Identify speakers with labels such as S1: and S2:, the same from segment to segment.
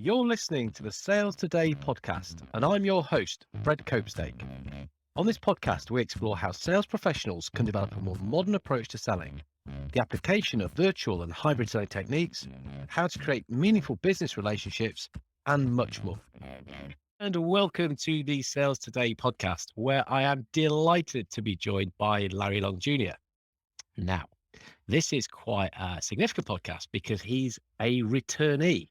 S1: You're listening to the Sales Today podcast, and I'm your host, Fred Copestake. On this podcast, we explore how sales professionals can develop a more modern approach to selling, the application of virtual and hybrid selling techniques, how to create meaningful business relationships, and much more. And welcome to the Sales Today podcast, where I am delighted to be joined by Larry Long Jr. Now, this is quite a significant podcast because he's a returnee.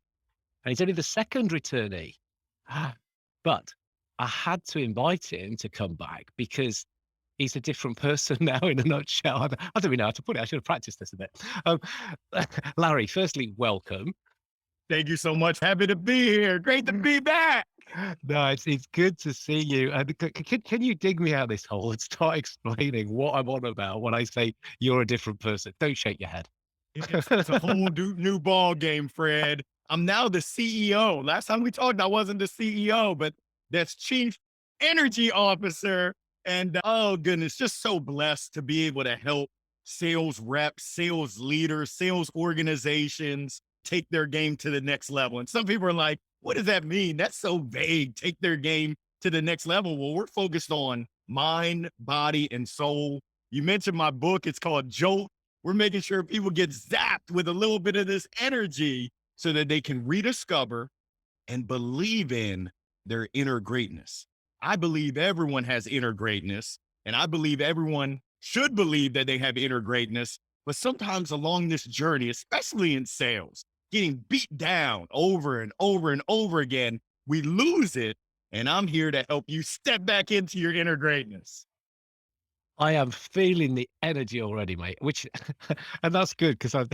S1: And he's only the second returnee. But I had to invite him to come back because he's a different person now in a nutshell. I don't really know how to put it. I should have practiced this a bit. Larry, firstly, welcome.
S2: Thank you so much. Happy to be here. Great to be back.
S1: No, it's good to see you. And can you dig me out of this hole and start explaining what I'm on about when I say you're a different person? Don't shake your head.
S2: It's a whole new ball game, Fred. I'm now the CEO. Last time we talked, I wasn't the CEO, but that's Chief Energy Officer. And oh goodness, just so blessed to be able to help sales reps, sales leaders, sales organizations take their game to the next level. And some people are like, what does that mean? That's so vague. Take their game to the next level. Well, we're focused on mind, body, and soul. You mentioned my book. It's called Jolt. We're making sure people get zapped with a little bit of this energy so that they can rediscover and believe in their inner greatness. I believe everyone has inner greatness, and I believe everyone should believe that they have inner greatness. But sometimes along this journey, especially in sales, getting beat down over and over and over again, we lose it. And I'm here to help you step back into your inner greatness.
S1: I am feeling the energy already, mate, and that's good because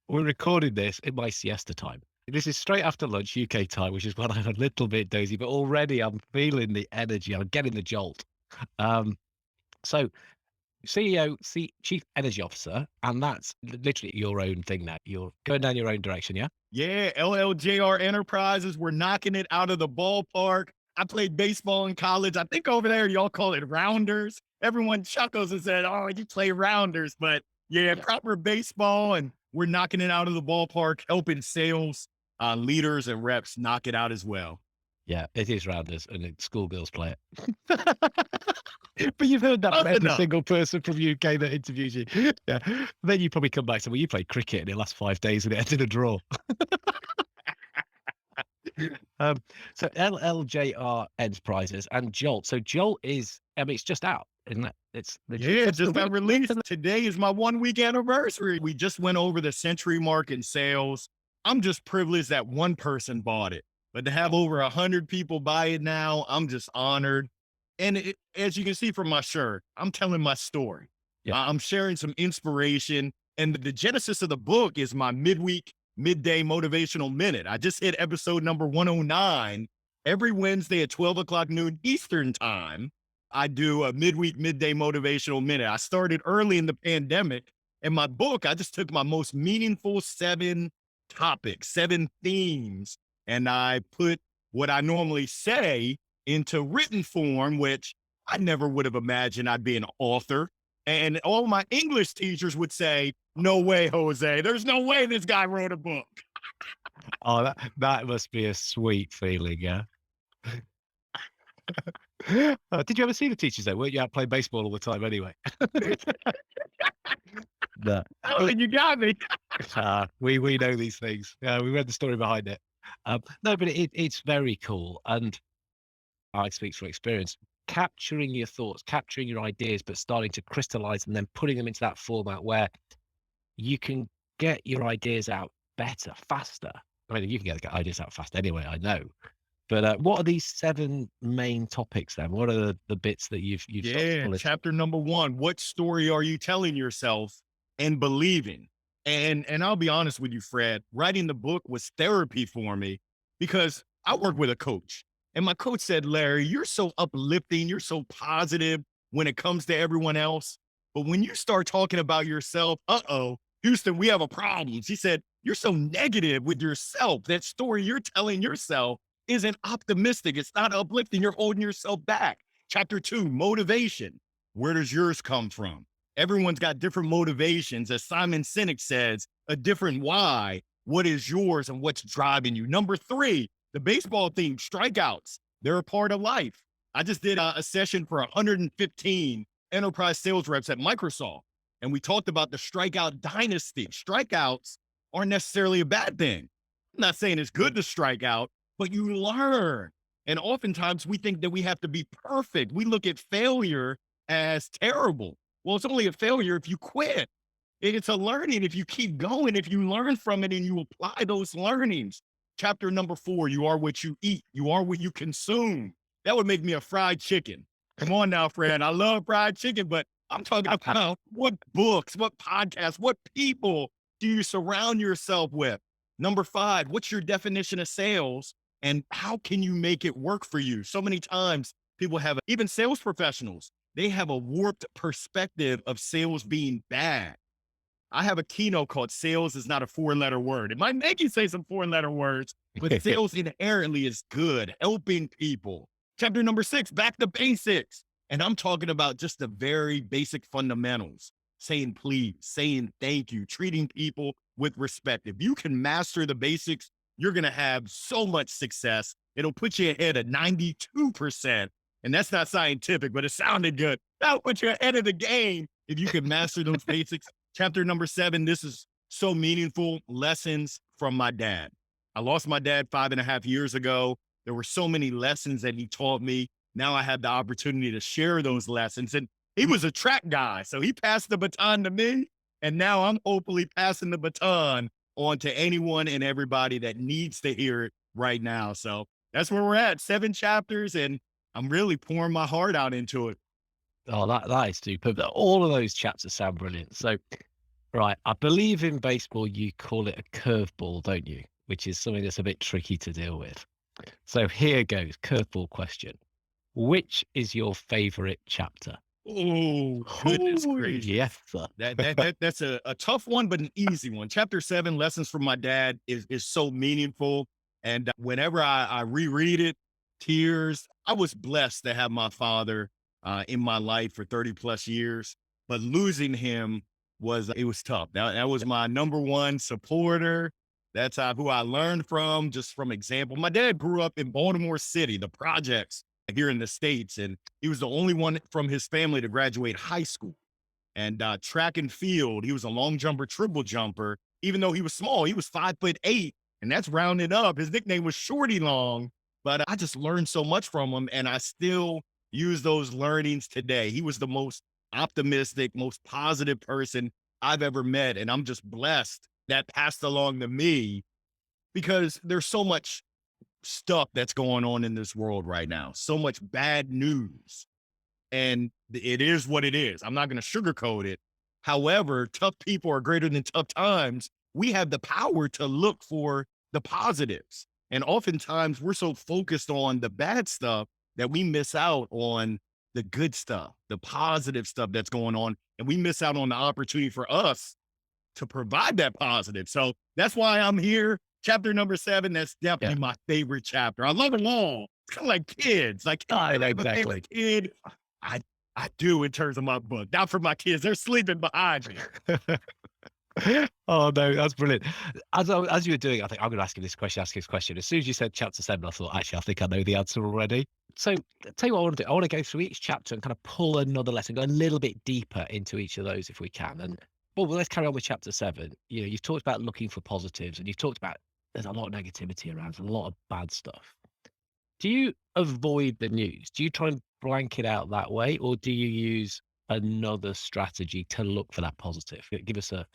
S1: we're recording this in my siesta time. This is straight after lunch, UK time, which is when I'm a little bit dozy, but already I'm feeling the energy. I'm getting the jolt. So CEO, Chief Energy Officer, and that's literally your own thing now. You're going down your own direction, yeah?
S2: Yeah, LLJR Enterprises, we're knocking it out of the ballpark. I played baseball in college. I think over there, y'all call it rounders. Everyone chuckles and said, oh, you play rounders. But yeah, proper baseball, and we're knocking it out of the ballpark, helping sales leaders and reps knock it out as well.
S1: Yeah, it is rounders, and schoolgirls play it. But you've heard that from every single person from the UK that interviews you. Yeah. Then you probably come back and say, well, you played cricket in the last 5 days and it ended a draw. So LLJR Enterprises and Jolt. So Jolt is, it's just out, isn't it?
S2: It just got released. Today is my 1 week anniversary. We just went over the century mark in sales. I'm just privileged that one person bought it, but to have over 100 people buy it now, I'm just honored. And as you can see from my shirt, I'm telling my story. Yeah. I'm sharing some inspiration. And the genesis of the book is my midday motivational minute. I just hit episode number 109. Every Wednesday at 12 o'clock noon Eastern time, I do a midday motivational minute. I started early in the pandemic. In my book, I just took my most meaningful 7 topics, 7 themes, and I put what I normally say into written form, which I never would have imagined I'd be an author. And all my English teachers would say, no way, Jose. There's no way this guy wrote a book.
S1: Oh, that must be a sweet feeling, yeah. Did you ever see the teachers though? Weren't you out playing baseball all the time anyway? No.
S2: Oh, you got me.
S1: We know these things. We read the story behind it. No, but it's very cool. And I speak from experience, capturing your thoughts, capturing your ideas, but starting to crystallize and then putting them into that format where you can get your ideas out better, faster. I mean, you can get ideas out fast anyway, I know. But what are these 7 main topics then? What are the bits that you've
S2: chapter number 1, what story are you telling yourself and believing? And I'll be honest with you, Fred, writing the book was therapy for me because I work with a coach. And my coach said, Larry, you're so uplifting. You're so positive when it comes to everyone else. But when you start talking about yourself, Houston, we have a problem. She said, you're so negative with yourself. That story you're telling yourself isn't optimistic. It's not uplifting. You're holding yourself back. Chapter 2, motivation. Where does yours come from? Everyone's got different motivations. As Simon Sinek says, a different why What is yours and what's driving you? Number 3, the baseball theme, strikeouts. They're a part of life. I just did a session for 115 enterprise sales reps at Microsoft, and we talked about the strikeout dynasty. Strikeouts aren't necessarily a bad thing. I'm not saying it's good to strike out, but you learn. And oftentimes we think that we have to be perfect. We look at failure as terrible. Well, it's only a failure if you quit. It's a learning if you keep going, if you learn from it and you apply those learnings. Chapter number 4, you are what you eat. You are what you consume. That would make me a fried chicken. Come on now, Fred. I love fried chicken, but I'm talking about what books, what podcasts, what people do you surround yourself with? Number 5, what's your definition of sales and how can you make it work for you? So many times people have, even sales professionals, they have a warped perspective of sales being bad. I have a keynote called Sales is Not a 4-Letter Word. It might make you say some 4-letter words, but sales inherently is good, helping people. Chapter number 6, back to basics. And I'm talking about just the very basic fundamentals, saying please, saying thank you, treating people with respect. If you can master the basics, you're going to have so much success. It'll put you ahead of 92%. And that's not scientific, but it sounded good. That'll put you ahead of the game if you can master those basics. Chapter number 7, this is so meaningful. Lessons from my dad. I lost my dad 5.5 years ago. There were so many lessons that he taught me. Now I have the opportunity to share those lessons. And he was a track guy. So he passed the baton to me. And now I'm hopefully passing the baton on to anyone and everybody that needs to hear it right now. So that's where we're at. 7 chapters, and I'm really pouring my heart out into it.
S1: Oh, that is superb. All of those chapters sound brilliant. So, right, I believe in baseball you call it a curveball, don't you? Which is something that's a bit tricky to deal with. So here goes, curveball question. Which is your favorite chapter?
S2: Oh, goodness gracious.
S1: Yes, sir.
S2: That's a tough one, but an easy one. Chapter 7, Lessons from My Dad, is so meaningful. And whenever I reread it, tears. I was blessed to have my father in my life for 30 plus years, but losing him it was tough. That was my number one supporter. That's who I learned from, just from example. My dad grew up in Baltimore City, the projects here in the States, and he was the only one from his family to graduate high school. And track and field, he was a long jumper, triple jumper. Even though he was small, he was 5'8", and that's rounded up. His nickname was Shorty Long, but I just learned so much from him, and I still use those learnings today. He was the most optimistic, most positive person I've ever met, and I'm just blessed that passed along to me because there's so much stuff that's going on in this world right now, so much bad news. And it is what it is. I'm not going to sugarcoat it. However, tough people are greater than tough times. We have the power to look for the positives. And oftentimes we're so focused on the bad stuff that we miss out on the good stuff, the positive stuff that's going on. And we miss out on the opportunity for us to provide that positive. So that's why I'm here. Chapter number 7, that's definitely my favorite chapter. I love them all. It's kind of like kids. Like, I have a favorite kid. I do in terms of my book. Not for my kids. They're sleeping behind me.
S1: Oh, no, that's brilliant. As you were doing, I think I'm going to ask you this question. As soon as you said chapter 7, I thought, actually, I think I know the answer already. So tell you what I want to do. I want to go through each chapter and kind of pull another lesson, go a little bit deeper into each of those if we can. And well, let's carry on with chapter 7. You know, you've talked about looking for positives, and you've talked about there's a lot of negativity around, there's a lot of bad stuff. Do you avoid the news? Do you try and blank it out that way, or do you use another strategy to look for that positive? Give us a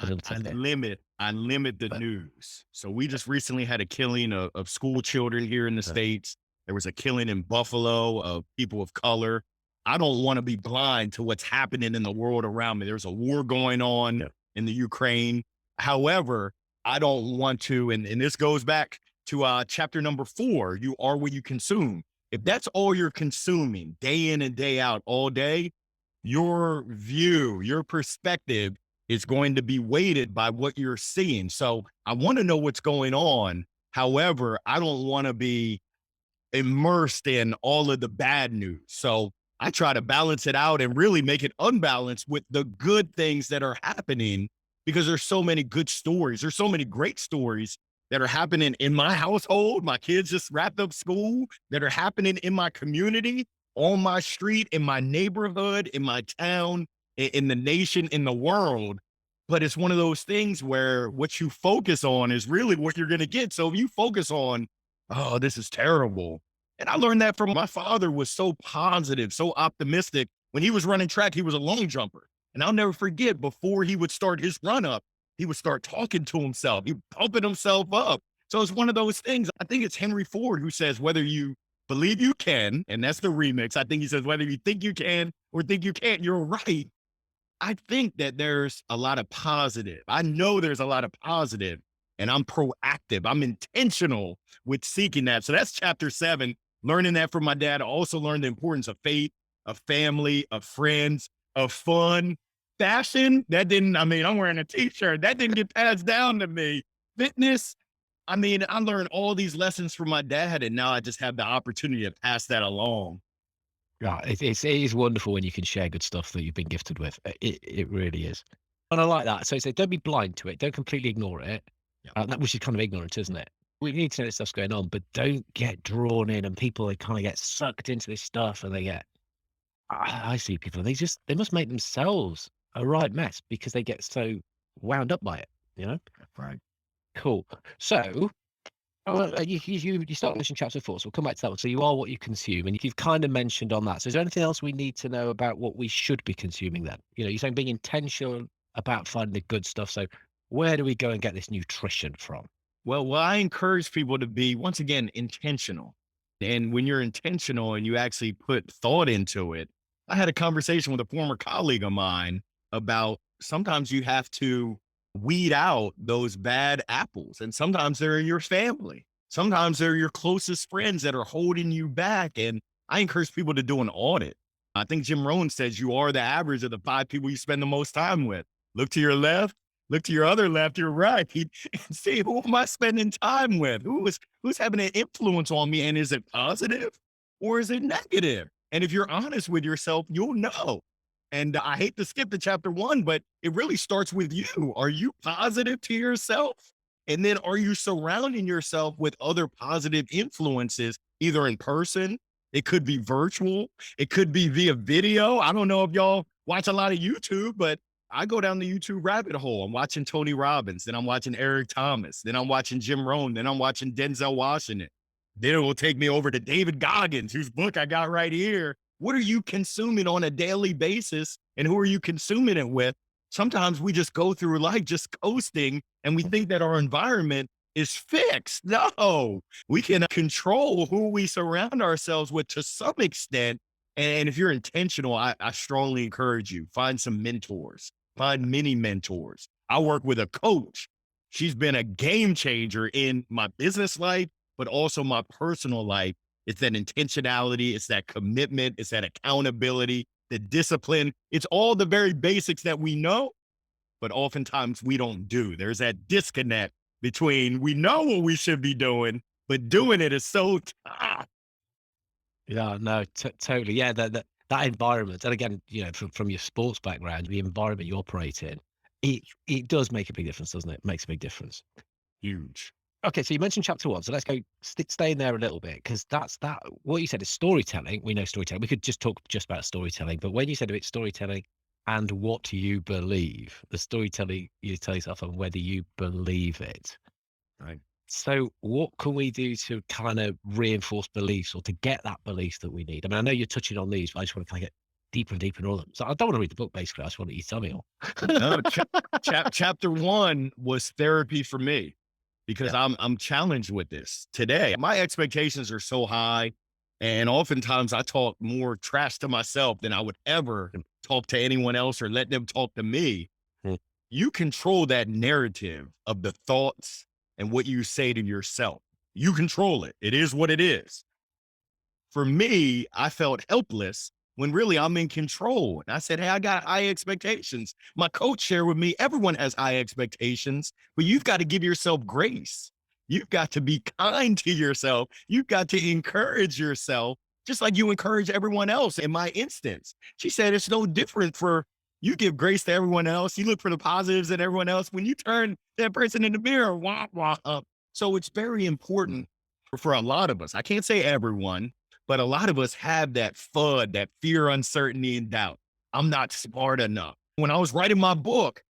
S1: little
S2: I
S1: tip there.
S2: limit the news. So we just recently had a killing of school children here in the States. There was a killing in Buffalo of people of color. I don't want to be blind to what's happening in the world around me. There's a war going on in the Ukraine. However, I don't want to, and this goes back to chapter number 4, you are what you consume. If that's all you're consuming day in and day out all day, your view, your perspective is going to be weighted by what you're seeing. So I want to know what's going on. However, I don't want to be immersed in all of the bad news. So I try to balance it out and really make it unbalanced with the good things that are happening because there's so many good stories. There's so many great stories that are happening in my household. My kids just wrapped up school, that are happening in my community, on my street, in my neighborhood, in my town, in the nation, in the world. But it's one of those things where what you focus on is really what you're going to get. So if you focus on, oh, this is terrible. And I learned that from my father, was so positive, so optimistic. When he was running track, he was a long jumper. And I'll never forget, before he would start his run up, he would start talking to himself. He pumping himself up. So it's one of those things. I think it's Henry Ford who says, whether you believe you can, and that's the remix. I think he says, whether you think you can or think you can't, you're right. I think that there's a lot of positive. I know there's a lot of positive, and I'm proactive. I'm intentional with seeking that. So that's chapter 7, learning that from my dad. I also learned the importance of faith, of family, of friends, of fun. Fashion, that didn't, I mean, I'm wearing a t-shirt. That didn't get passed down to me. Fitness, I mean, I learned all these lessons from my dad, and now I just have the opportunity to pass that along.
S1: Yeah, it is wonderful when you can share good stuff that you've been gifted with. It really is. And I like that. So don't be blind to it. Don't completely ignore it.
S2: Yeah.
S1: Which is kind of ignorant, isn't it? We need to know this stuff's going on, but don't get drawn in. And people, they kind of get sucked into this stuff, and they get. I see people, and they must make themselves a right mess because they get so wound up by it. You know.
S2: Right.
S1: Cool. So you start mentioning chapter 4, so we'll come back to that one. So you are what you consume, and you've kind of mentioned on that. So is there anything else we need to know about what we should be consuming then? You know, you're saying being intentional about finding the good stuff. So where do we go and get this nutrition from?
S2: Well, I encourage people to be, once again, intentional. And when you're intentional and you actually put thought into it, I had a conversation with a former colleague of mine about sometimes you have to weed out those bad apples. And sometimes they're in your family. Sometimes they're your closest friends that are holding you back. And I encourage people to do an audit. I think Jim Rohn says you are the average of the 5 people you spend the most time with. Look to your left, look to your other left, your right, and see, who am I spending time with? Who's having an influence on me? And is it positive or is it negative? And if you're honest with yourself, you'll know. And I hate to skip to chapter 1, but it really starts with you. Are you positive to yourself? And then are you surrounding yourself with other positive influences, either in person? It could be virtual. It could be via video. I don't know if y'all watch a lot of YouTube, but I go down the YouTube rabbit hole. I'm watching Tony Robbins, then I'm watching Eric Thomas, then I'm watching Jim Rohn, then I'm watching Denzel Washington. Then it will take me over to David Goggins, whose book I got right here. What are you consuming on a daily basis, and who are you consuming it with? Sometimes we just go through life just coasting, and we think that our environment is fixed. No, we can control who we surround ourselves with to some extent. And if you're intentional, I strongly encourage you, find some mentors, find many mentors. I work with a coach. She's been a game changer in my business life, but also my personal life. It's that intentionality. It's that commitment. It's that accountability, the discipline. It's all the very basics that we know, but oftentimes we don't do. There's that disconnect between we know what we should be doing, but doing it is so tough.
S1: Yeah, no, totally. Yeah, that environment, and again, you know, from your sports background, the environment you operate in, it does make a big difference, doesn't it? It makes a big difference.
S2: Huge.
S1: Okay, so you mentioned chapter 1, so let's go stay in there a little bit because that's that. What you said is storytelling. We know storytelling. We could just talk just about storytelling, but when you said about storytelling and what you believe, the storytelling you tell yourself and whether you believe it.
S2: Right.
S1: So what can we do to kind of reinforce beliefs or to get that belief that we need? I mean, I know you're touching on these, but I just want to kind of get deeper and deeper in all of them. So I don't want to read the book, basically. I just want you to tell me all.
S2: No, chapter 1 was therapy for me because
S1: Yeah.
S2: I'm challenged with this today. My expectations are so high, and oftentimes I talk more trash to myself than I would ever talk to anyone else or let them talk to me.
S1: Hmm.
S2: You control that narrative of the thoughts and what you say to yourself. You control it. It is what it is. For me, I felt helpless when really I'm in control. And I said, hey, I got high expectations. My coach shared with me, everyone has high expectations, but you've got to give yourself grace. You've got to be kind to yourself. You've got to encourage yourself, just like you encourage everyone else in my instance. She said, it's no different for You give grace to everyone else. You look for the positives in everyone else. When you turn that person in the mirror, wah, wah, up. So it's very important for a lot of us. I can't say everyone, but a lot of us have that FUD, that fear, uncertainty, and doubt. I'm not smart enough. When I was writing my book,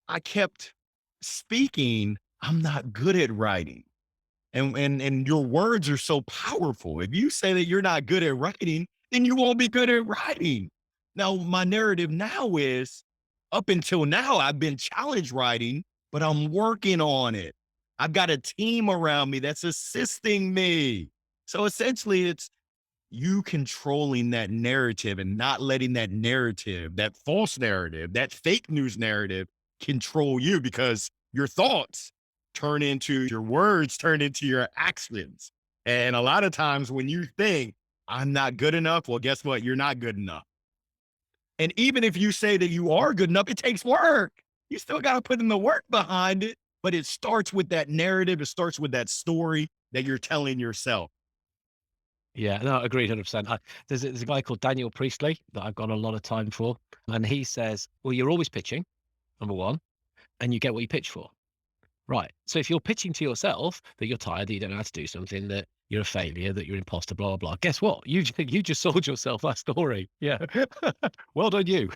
S2: I kept speaking, I'm not good at writing. And your words are so powerful. If you say that you're not good at writing, then you won't be good at writing. Now, my narrative now is up until now, I've been challenged writing, but I'm working on it. I've got a team around me that's assisting me. So essentially, it's you controlling that narrative and not letting that narrative, that false narrative, that fake news narrative control you, because your thoughts turn into your words, turn into your actions. And a lot of times when you think, I'm not good enough, well, guess what? You're not good enough. And even if you say that you are good enough, it takes work. You still got to put in the work behind it. But it starts with that narrative. It starts with that story that you're telling yourself.
S1: Yeah, no, agreed 100%. There's a guy called Daniel Priestley that I've got a lot of time for, and he says, "Well, you're always pitching, number one, and you get what you pitch for." Right. So if you're pitching to yourself that you're tired, that you don't know how to do something, that you're a failure, that you're an imposter, blah, blah, blah. Guess what? You just sold yourself that story. Yeah. Well done, you.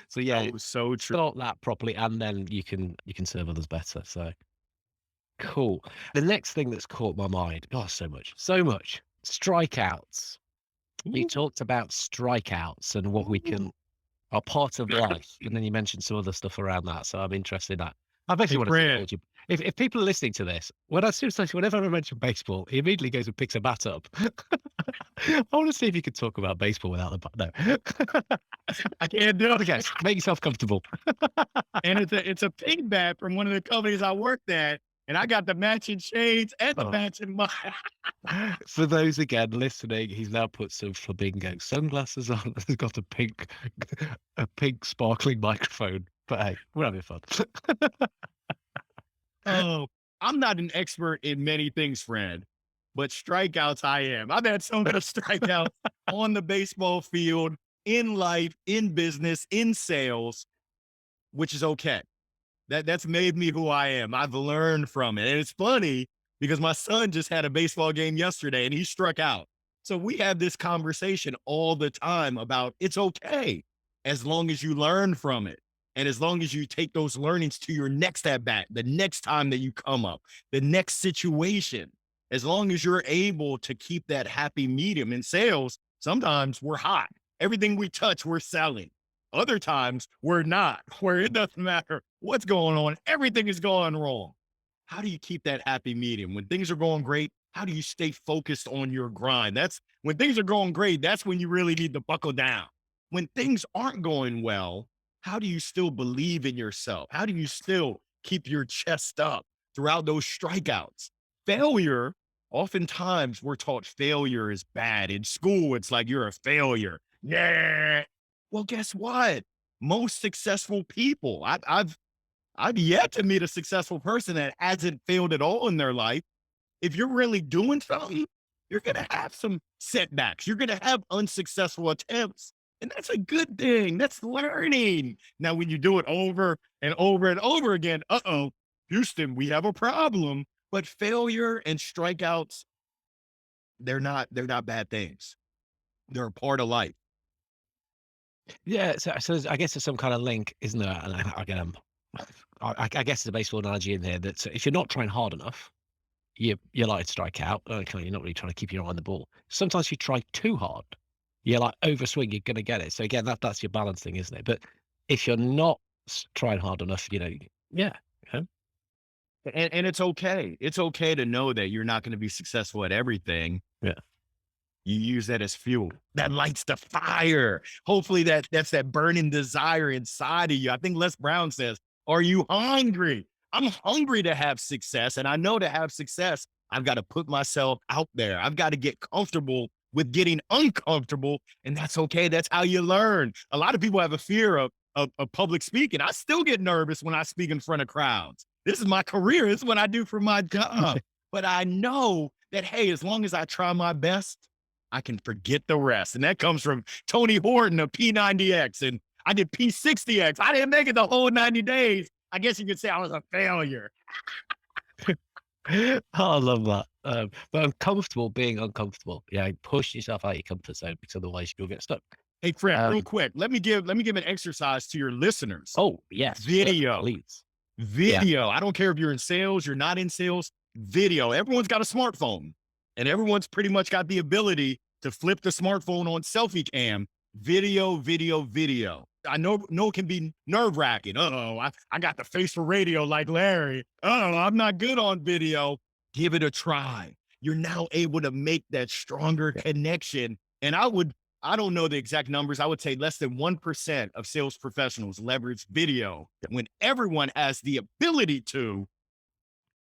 S1: So yeah,
S2: Oh, so true.
S1: start that properly, and then you can serve others better. So cool. The next thing that's caught my mind, oh, so much, so much. Strikeouts. You talked about strikeouts and what we can are part of life, and then you mentioned some other stuff around that. So I'm interested in that. I basically
S2: Hey,
S1: want to
S2: Fred.
S1: support you. If people are listening to this, whenever I mention baseball, he immediately goes and picks a bat up. I want to see if you could talk about baseball without the bat. No.
S2: I can't do it.
S1: Okay, make yourself comfortable.
S2: And it's a pink bat from one of the companies I worked at. And I got the matching shades and the
S1: Oh.
S2: matching mug.
S1: For those again listening, he's now put some flamingo sunglasses on. He's got a pink sparkling microphone. But hey, we're having fun.
S2: Oh, I'm not an expert in many things, Fred, but strikeouts I am. I've had so many strikeouts on the baseball field, in life, in business, in sales, which is okay. That's made me who I am. I've learned from it. And it's funny because my son just had a baseball game yesterday and he struck out. So we have this conversation all the time about it's okay as long as you learn from it. And as long as you take those learnings to your next at bat, the next time that you come up, the next situation, as long as you're able to keep that happy medium in sales, sometimes we're hot. Everything we touch, we're selling. Other times we're not, where it doesn't matter what's going on. Everything is going wrong. How do you keep that happy medium? When things are going great, how do you stay focused on your grind? That's when things are going great. That's when you really need to buckle down. When things aren't going well, how do you still believe in yourself? How do you still keep your chest up throughout those strikeouts? Failure, oftentimes we're taught failure is bad. In school, it's like you're a failure. Yeah. Well, guess what? Most successful people, I've yet to meet a successful person that hasn't failed at all in their life. If you're really doing something, you're going to have some setbacks. You're going to have unsuccessful attempts. And that's a good thing. That's learning. Now, when you do it over and over and over again, Houston, we have a problem. But failure and strikeouts, they're not bad things. They're a part of life.
S1: Yeah, so I guess there's some kind of link, isn't there? And again, I guess there's a baseball analogy in there that if you're not trying hard enough, you're likely to strike out. Okay, you're not really trying to keep your eye on the ball. Sometimes you try too hard, you're like overswing, you're going to get it. So again, that's your balance thing, isn't it? But if you're not trying hard enough, yeah, you know,
S2: And it's okay. It's okay to know that you're not going to be successful at everything.
S1: yeah.
S2: You use that as fuel that lights the fire. Hopefully that's that burning desire inside of you. I think Les Brown says, are you hungry? I'm hungry to have success. And I know to have success, I've got to put myself out there. I've got to get comfortable with getting uncomfortable. And that's okay. That's how you learn. A lot of people have a fear of public speaking. I still get nervous when I speak in front of crowds. This is my career. This is what I do for my job. But I know that, hey, as long as I try my best, I can forget the rest. And that comes from Tony Horton of P90X. And I did P60X. I didn't make it the whole 90 days. I guess you could say I was a failure.
S1: Oh, I love that. But uncomfortable being uncomfortable. Yeah, push yourself out of your comfort zone because otherwise you'll get stuck.
S2: Hey, Fred, real
S1: Um,
S2: quick, let me give an exercise to your listeners.
S1: oh, yes,
S2: Video,
S1: please. Yeah.
S2: video. I don't care if you're in sales, you're not in sales, video. Everyone's got a smartphone and everyone's pretty much got the ability to flip the smartphone on selfie cam. Video, video, video. I know it can be nerve wracking. I got the face for radio like Larry. I'm not good on video. Give it a try. You're now able to make that stronger connection. And I don't know the exact numbers. I would say less than 1% of sales professionals leverage video. When everyone has the ability to,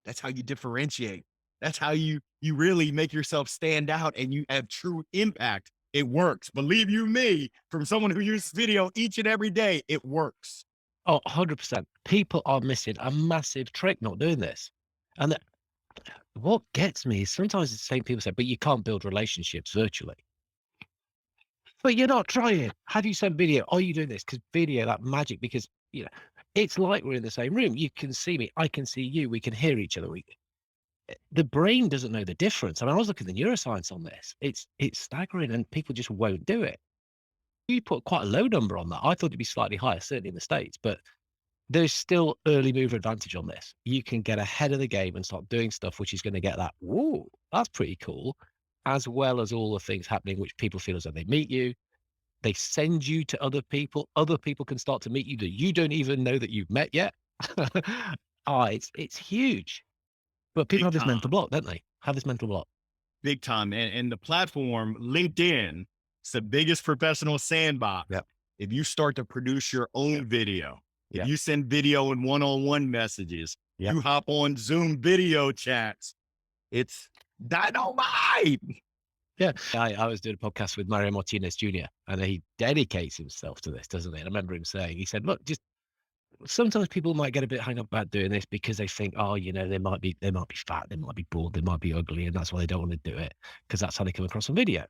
S2: that's how you differentiate. That's how you really make yourself stand out and you have true impact. It works. Believe you me, from someone who uses video each and every day, it works.
S1: Oh, 100%. People are missing a massive trick not doing this. And what gets me is sometimes the same people say, but you can't build relationships virtually. But you're not trying. Have you sent video? Are you doing this? Because video, that magic, because, it's like we're in the same room. You can see me. I can see you. We can hear each other. The brain doesn't know the difference. I mean, I was looking at the neuroscience on this. It's staggering and people just won't do it. You put quite a low number on that. I thought it'd be slightly higher, certainly in the States, but there's still early mover advantage on this. You can get ahead of the game and start doing stuff which is going to get that, whoa, that's pretty cool, as well as all the things happening which people feel as though they meet you. They send you to other people. Other people can start to meet you that you don't even know that you've met yet. It's huge. But people
S2: Big
S1: have this mental
S2: time.
S1: block, don't they? Have this mental block.
S2: Big time. And the platform, LinkedIn, it's the biggest professional sandbox.
S1: Yep.
S2: If you start to produce your own video, if
S1: Yep.
S2: you send video and one-on-one messages,
S1: Yep.
S2: you hop on Zoom video chats, it's dynamite.
S1: Yeah. I was doing a podcast with Mario Martinez Jr. and he dedicates himself to this, doesn't he? And I remember him saying, he said, look, just sometimes people might get a bit hung up about doing this because they think, they might be fat, they might be bald, they might be ugly, and that's why they don't want to do it because that's how they come across on video.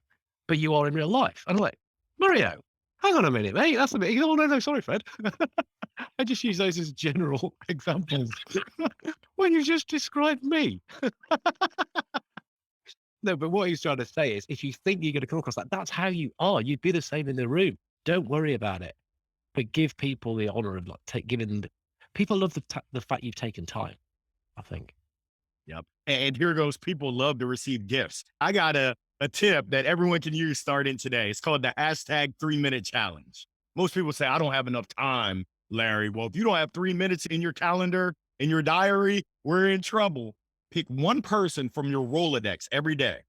S1: But you are in real life. And I'm like, Mario, hang on a minute, mate. That's a bit. Oh no, sorry, Fred. I just use those as general examples when you just described me. No, but what he's trying to say is, if you think you're going to come across that, that's how you are. You'd be the same in the room. Don't worry about it. But give people the honor of giving them. People love the fact you've taken time, I think.
S2: Yep. And here goes. People love to receive gifts. I got a tip that everyone can use starting today. It's called the hashtag 3-minute challenge. Most people say, I don't have enough time, Larry. Well, if you don't have 3 minutes in your calendar, in your diary, we're in trouble. Pick one person from your Rolodex every day.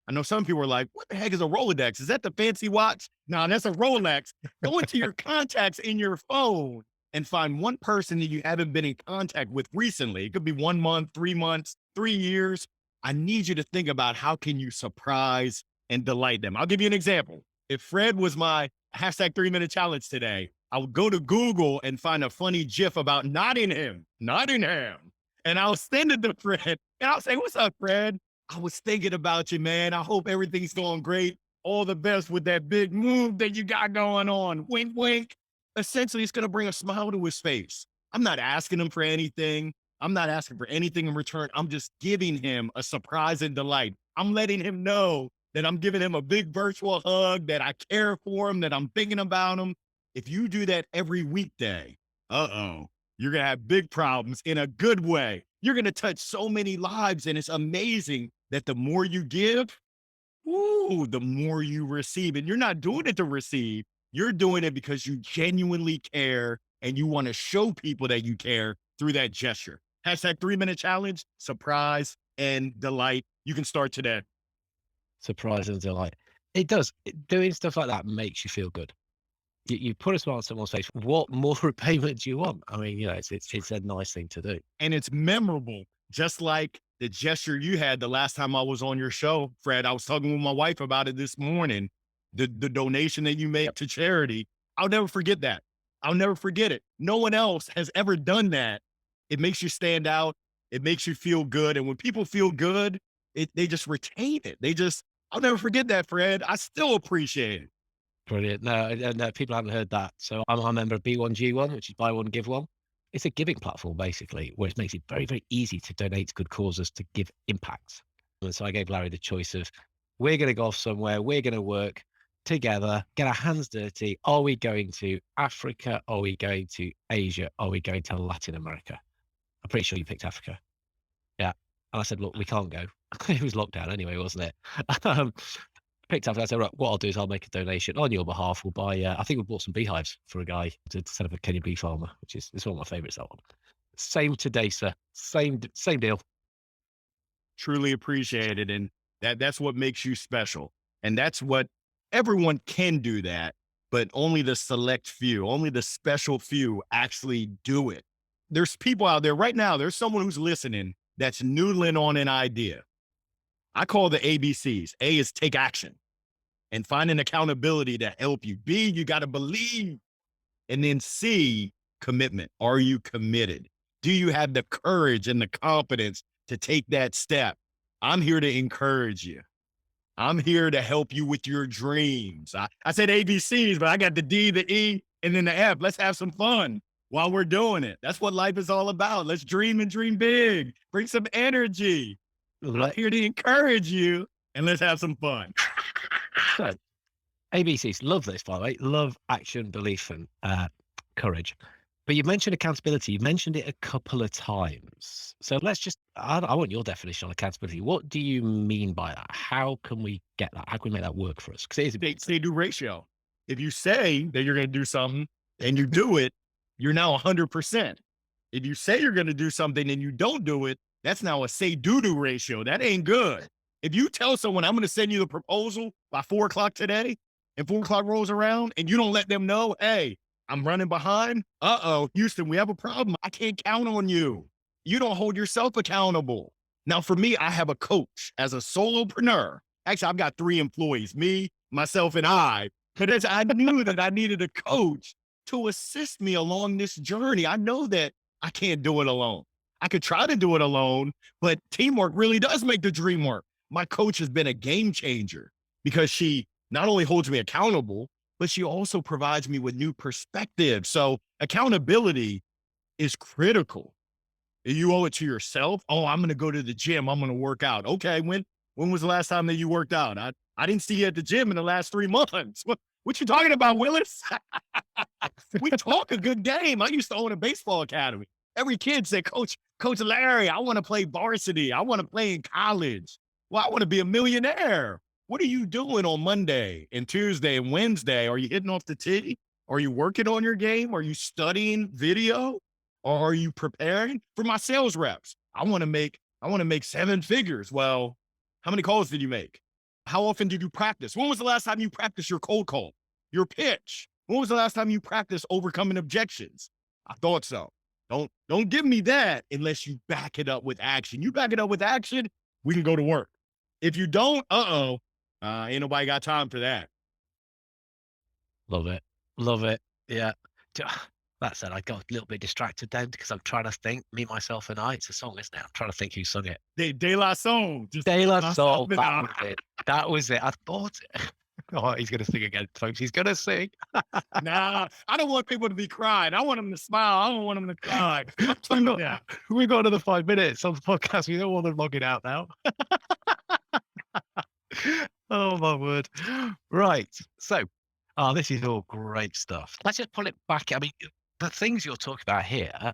S2: I know some people are like, what the heck is a Rolodex? Is that the fancy watch? No, that's a Rolex. Go into your contacts in your phone and find one person that you haven't been in contact with recently. It could be 1 month, 3 months, 3 years. I need you to think about how can you surprise and delight them. I'll give you an example. If Fred was my hashtag 3-minute challenge today, I would go to Google and find a funny GIF about Nottingham. And I'll send it to Fred and I'll say, what's up, Fred? I was thinking about you, man. I hope everything's going great. All the best with that big move that you got going on. Wink, wink. Essentially, it's going to bring a smile to his face. I'm not asking him for anything. I'm not asking for anything in return. I'm just giving him a surprise and delight. I'm letting him know that I'm giving him a big virtual hug, that I care for him, that I'm thinking about him. If you do that every weekday, you're going to have big problems in a good way. You're going to touch so many lives, and it's amazing that the more you give, the more you receive. And you're not doing it to receive. You're doing it because you genuinely care and you want to show people that you care through that gesture. Hashtag 3-minute challenge, surprise and delight. You can start today.
S1: Surprise and delight. It does. Doing stuff like that makes you feel good. You put a smile on someone's face. What more repayment do you want? I mean, it's a nice thing to do.
S2: And it's memorable, just like the gesture you had the last time I was on your show, Fred. I was talking with my wife about it this morning. The donation that you made to charity. I'll never forget that. I'll never forget it. No one else has ever done that. It makes you stand out. It makes you feel good. And when people feel good, they just retain it. I'll never forget that, Fred. I still appreciate it.
S1: Brilliant. No, no, people haven't heard that. So I'm a member of B1G1, which is buy one, give one. It's a giving platform basically, where it makes it very, very easy to donate to good causes to give impact. And so I gave Larry the choice of, we're going to go off somewhere, we're going to work together, get our hands dirty. Are we going to Africa? Are we going to Asia? Are we going to Latin America? I'm pretty sure you picked Africa. Yeah. And I said, look, we can't go. It was lockdown anyway, wasn't it? Um, Picked up. I said, right, what I'll do is I'll make a donation on your behalf. We'll buy. I think we bought some beehives for a guy to set up a Kenyan bee farmer, which is it's one of my favourites. That one. Same today, sir. Same deal.
S2: Truly appreciate it. And that's what makes you special. And that's what everyone can do that, but only the select few, only the special few actually do it. There's people out there right now. There's someone who's listening that's noodling on an idea. I call the ABCs. A is take action and find an accountability to help you. B, you got to believe. And then C, commitment. Are you committed? Do you have the courage and the confidence to take that step? I'm here to encourage you. I'm here to help you with your dreams. I said ABCs, but I got the D, the E, and then the F. Let's have some fun while we're doing it. That's what life is all about. Let's dream and dream big. Bring some energy. I'm here to encourage you, and let's have some fun.
S1: So, ABCs, love this, by the way. Love, action, belief, and courage. But you mentioned accountability. You mentioned it a couple of times. So I want your definition on accountability. What do you mean by that? How can we get that? How can we make that work for us? Because it is
S2: say-do ratio. If you say that you're going to do something and you do it, you're now 100%. If you say you're going to do something and you don't do it, that's now a say-do ratio. That ain't good. If you tell someone, I'm going to send you the proposal by 4:00 today, and 4:00 rolls around and you don't let them know, hey, I'm running behind. Houston, we have a problem. I can't count on you. You don't hold yourself accountable. Now, for me, I have a coach as a solopreneur. Actually, I've got 3 employees, me, myself, and I. Because I knew that I needed a coach to assist me along this journey. I know that I can't do it alone. I could try to do it alone, but teamwork really does make the dream work. My coach has been a game changer because she not only holds me accountable, but she also provides me with new perspectives. So accountability is critical. You owe it to yourself. Oh, I'm going to go to the gym. I'm going to work out. Okay. When was the last time that you worked out? I didn't see you at the gym in the last 3 months. What you talking about, Willis? We talk a good game. I used to own a baseball academy. Every kid said, Coach Larry, I want to play varsity. I want to play in college. Well, I want to be a millionaire. What are you doing on Monday and Tuesday and Wednesday? Are you hitting off the tee? Are you working on your game? Are you studying video? Or are you preparing? For my sales reps, I want to make 7 figures. Well, how many calls did you make? How often did you practice? When was the last time you practiced your cold call, your pitch? When was the last time you practiced overcoming objections? I thought so. Don't give me that unless you back it up with action. You back it up with action, we can go to work. If you don't, ain't nobody got time for that.
S1: Love it. Love it. Yeah. That said, I got a little bit distracted then because I'm trying to think, Me, Myself, and I. It's a song, isn't it? I'm trying to think who sung it.
S2: De La Soul.
S1: De La Soul. That was it. That was it. I thought, oh, he's going to sing again, folks. He's going to sing.
S2: Nah, I don't want people to be crying. I want them to smile. I don't want them to cry.
S1: We got another 5 minutes on the podcast. We don't want them logging out now. Oh, my word. Right. So, this is all great stuff. Let's just pull it back. I mean, the things you're talking about here,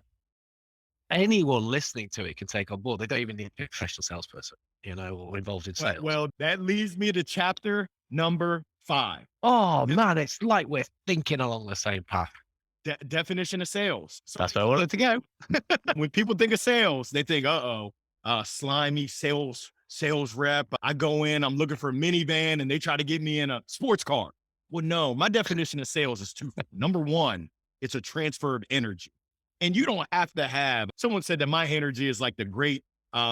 S1: anyone listening to it can take on board. They don't even need a professional salesperson, or involved in sales.
S2: Well, that leads me to chapter number 5.
S1: Oh, man, it's like we're thinking along the same path.
S2: Definition of sales.
S1: So that's where I wanted to go.
S2: When people think of sales, they think, slimy sales rep. I go in, I'm looking for a minivan, and they try to get me in a sports car. Well, no, my definition of sales is 2. Number 1, it's a transfer of energy. And you don't have to have, someone said that my energy is like the great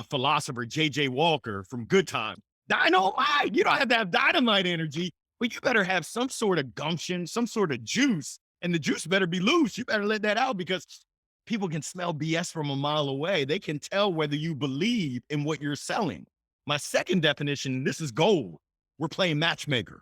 S2: philosopher, J.J. Walker from Good Time. Dynamite. You don't have to have dynamite energy, but you better have some sort of gumption, some sort of juice. And the juice better be loose. You better let that out because people can smell BS from a mile away. They can tell whether you believe in what you're selling. My second definition, this is gold. We're playing matchmaker.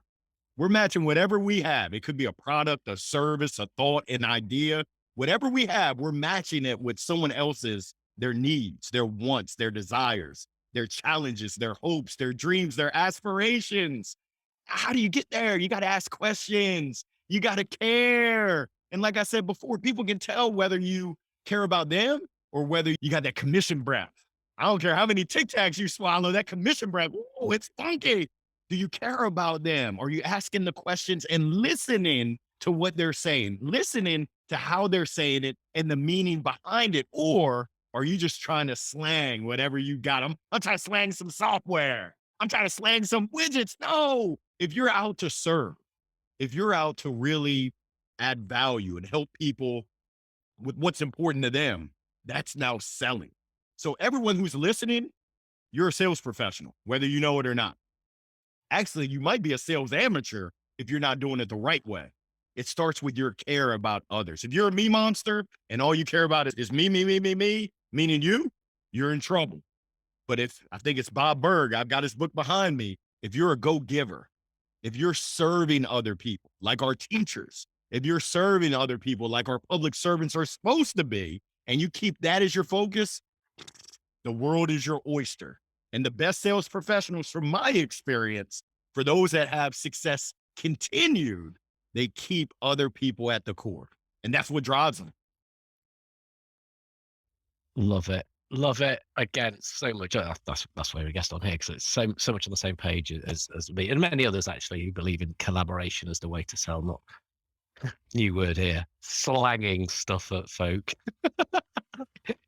S2: We're matching whatever we have. It could be a product, a service, a thought, an idea. Whatever we have, we're matching it with someone else's, their needs, their wants, their desires, their challenges, their hopes, their dreams, their aspirations. How do you get there? You got to ask questions. You got to care. And like I said before, people can tell whether you care about them or whether you got that commission breath. I don't care how many Tic Tacs you swallow, that commission breath, oh, it's funky. Do you care about them? Are you asking the questions and listening to what they're saying, listening to how they're saying it and the meaning behind it? Or are you just trying to slang whatever you got? I'm trying to slang some software. I'm trying to slang some widgets. No, if you're out to serve, if you're out to really add value and help people with what's important to them, that's now selling. So everyone who's listening, you're a sales professional, whether you know it or not. Actually, you might be a sales amateur if you're not doing it the right way. It starts with your care about others. If you're a me monster and all you care about is me, meaning you're in trouble. But if I think it's Bob Berg, I've got his book behind me. If you're a go-giver, if you're serving other people, like our teachers, if you're serving other people like our public servants are supposed to be, and you keep that as your focus, the world is your oyster. And the best sales professionals, from my experience, for those that have success continued, they keep other people at the core. And that's what drives them.
S1: Love it. Love it. Again, so much. That's why we guest on here, because it's so much on the same page as me and many others actually who believe in collaboration as the way to sell, not new word here, slanging stuff at folk.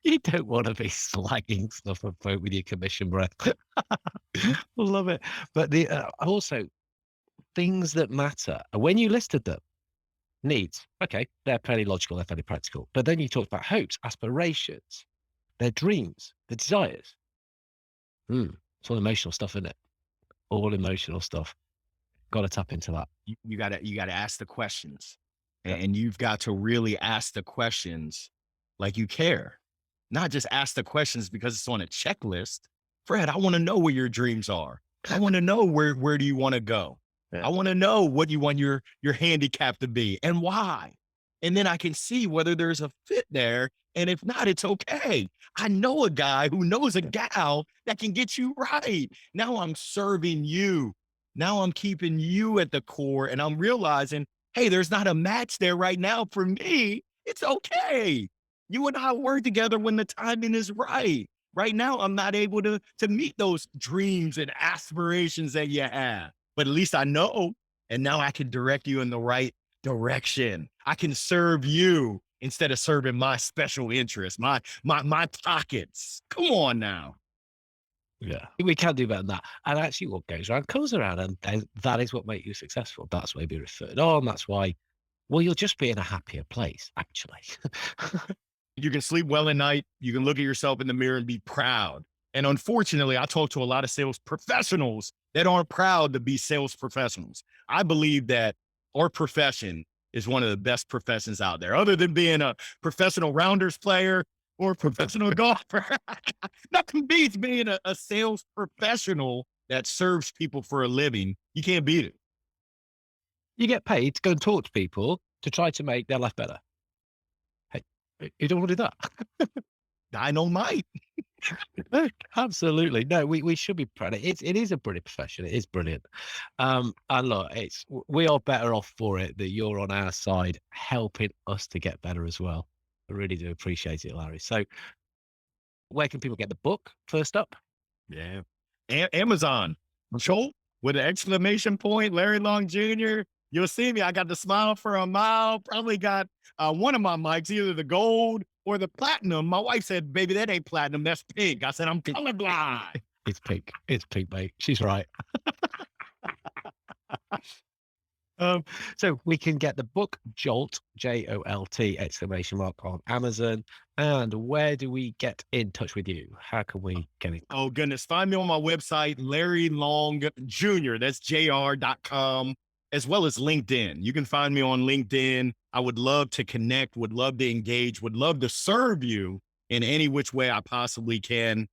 S1: You don't want to be slanging stuff at folk with your commission breath. Love it. But the also things that matter. When you listed them, needs, okay, they're fairly logical, they're fairly practical. But then you talked about hopes, aspirations, their dreams, the desires. It's all emotional stuff, isn't it? All emotional stuff. Got to tap into that.
S2: You gotta ask the questions,
S1: Yeah.
S2: and you've got to really ask the questions like you care, not just ask the questions because it's on a checklist. Fred, I want to know where your dreams are. I want to know where do you want to go?
S1: Yeah.
S2: I want to know what you want your handicap to be and why. And then I can see whether there's a fit there. And if not, it's okay. I know a guy who knows a gal that can get you right. Now I'm serving you. Now I'm keeping you at the core, and I'm realizing, hey, there's not a match there right now for me. It's okay. You and I work together when the timing is right. Right now, I'm not able to meet those dreams and aspirations that you have, but at least I know, and now I can direct you in the right direction. I can serve you instead of serving my special interests, my pockets. Come on now.
S1: Yeah, we can do better than that. And actually, what goes around comes around, and that is what makes you successful. That's why you'll be referred on. That's why, well, you'll just be in a happier place, actually.
S2: You can sleep well at night. You can look at yourself in the mirror and be proud. And unfortunately, I talk to a lot of sales professionals that aren't proud to be sales professionals. I believe that our profession is one of the best professions out there, other than being a professional rounders player or a professional golfer. Nothing beats being a sales professional that serves people for a living. You can't beat it.
S1: You get paid to go and talk to people to try to make their life better. Hey, you don't want to do that.
S2: Dynamite.
S1: No, absolutely. No, we should be proud. It is a brilliant profession. It is brilliant. And look, we are better off for it that you're on our side, helping us to get better as well. I really do appreciate it, Larry. So where can people get the book first up?
S2: Yeah. Amazon. Jolt with an exclamation point, Larry Long Jr. You'll see me. I got the smile for a mile. Probably got one of my mics, either the gold or the platinum. My wife said, baby, that ain't platinum. That's pink. I said, I'm colorblind.
S1: It's pink. It's pink, mate. She's right. So we can get the book Jolt, Jolt, exclamation mark, on Amazon. And where do we get in touch with you? How can we get in?
S2: Oh, goodness. Find me on my website, Larry Long Jr. That's jr.com, as well as LinkedIn. You can find me on LinkedIn. I would love to connect, would love to engage, would love to serve you in any which way I possibly can.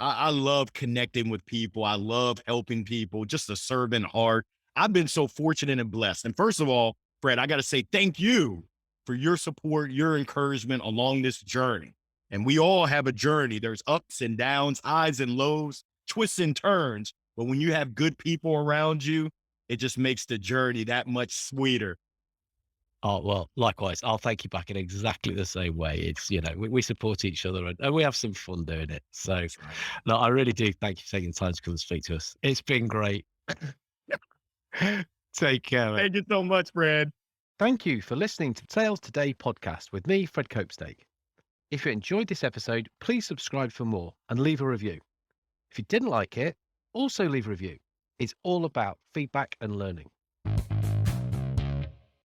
S2: I love connecting with people. I love helping people, just a servant heart. I've been so fortunate and blessed. And first of all, Fred, I got to say thank you for your support, your encouragement along this journey. And we all have a journey. There's ups and downs, highs and lows, twists and turns. But when you have good people around you, it just makes the journey that much sweeter.
S1: Oh, well, likewise. I'll thank you back in exactly the same way. It's, we support each other and we have some fun doing it. So,
S2: That's right.
S1: no, I really do thank you for taking the time to come and speak to us. It's been great. Take care, mate.
S2: Thank you so much, Fred.
S1: Thank you for listening to Sales Today podcast with me, Fred Copestake. If you enjoyed this episode, please subscribe for more and leave a review. If you didn't like it, also leave a review. It's all about feedback and learning.